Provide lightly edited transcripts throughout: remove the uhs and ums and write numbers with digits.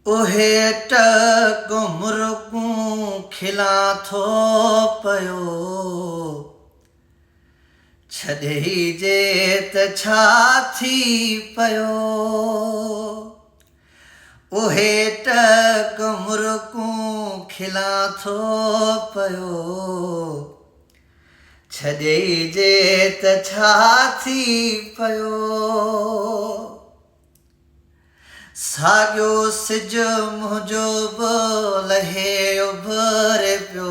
ओहे टको मुर्गूं खिलां थो पयो छॾे जे त छा थी पयो। ओहे टको मुर्गूं खिलां थो पयो छॾे जे त छा थी पयो। साॻियो सिज मुंहिंजो बि लहे उभरे पियो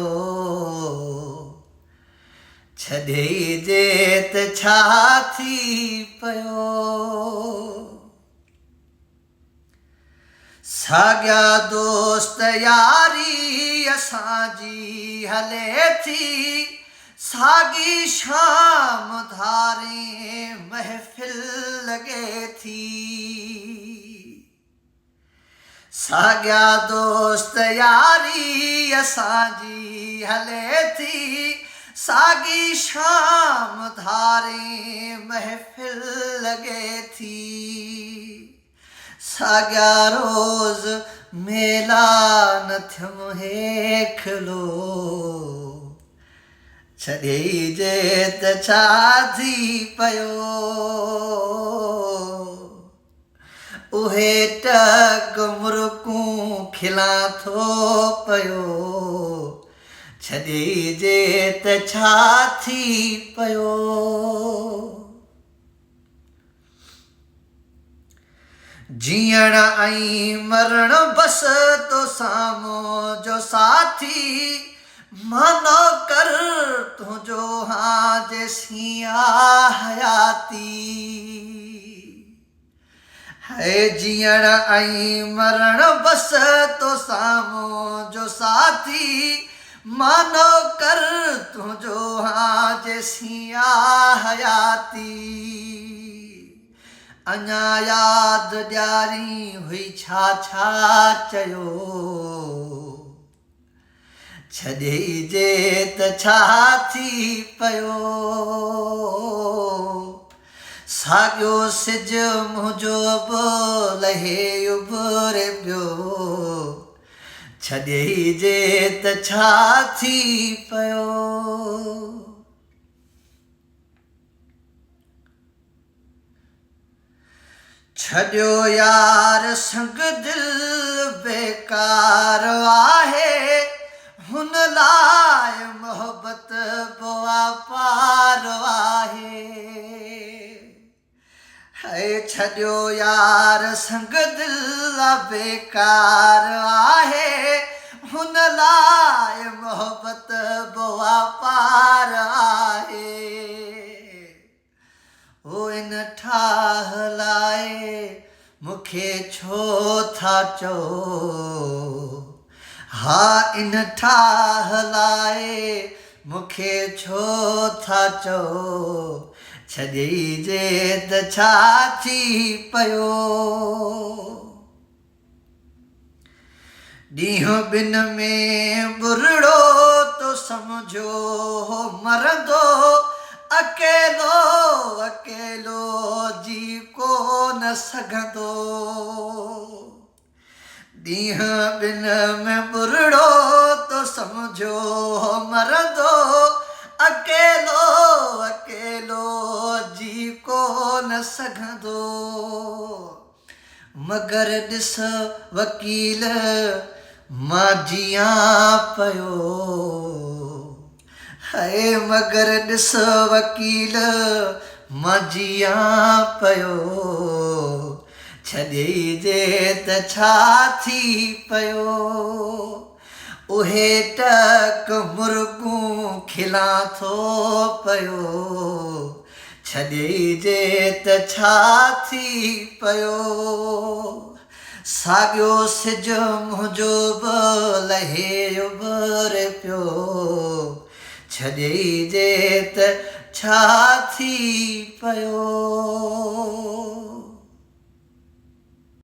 छॾे जे त छा थी पयो। साॻिया दोस्त यारी असांजी हले थी साॻी शाम धारे महफ़िल लॻे थी। साॻिया दोस्त यारी असांजी हले थी साॻी शाम धारे महफ़िल लॻे थी। साॻिया रोज़ मेला न थियमि हेखलो छॾे जे त छा थी पयो। उहे टक मुर्गूं खिलां थो पयो छॾे जे त छा थी पयो। जीअण ऐं मरण बस तो साम्हूं जो साथी मानो कर तुंहिंजो हाँ जेसीं आ हयाती। है जीअण ऐं मरण बस तो साम्हूं जो साथी मानो कर तुंहिंजो हाँ जेसीं आ हयाती। अञा यादि ॾियारी हुई छा छा चयो छॾे जे त छा थी पयो। साॻियो सिज मुंहिंजो बि लहे उभरे पियो छॾे जे त छा थी पयो। छॾियो यार संग दिलि बेकार आहे हुन लाइ मोहबत वापार आहे। है छॾियो यार संग दिलि बेकार आहे हुन लाइ मोहबत वापार आहे। ओ इन ठाह लाइ मूंखे छो था चओ हा इन ठाह लाइ मूंखे छो था चओ छॾे जे त छा थी पयो। ॾींहं ॿिन में बुरड़ो तो सम्झो मरंदो अकेलो अकेलो जी कोन सघंदो। ॾींहं ॿिन में बुरड़ो तो सम्झो मरंदो अकेलो अकेलो जी कोन सघंदो। मगर ॾिस वकील मां जियां पयो है मगर ॾिस वकील मां जियां पयो छॾे जे त छा थी पयो। उहे टक मुर्गूं खिलां थो पयो छॾे जे त छा थी पयो। साॻियो सिज मुंहिंजो बि लहे उभरे पियो छॾे जे त छा थी पयो।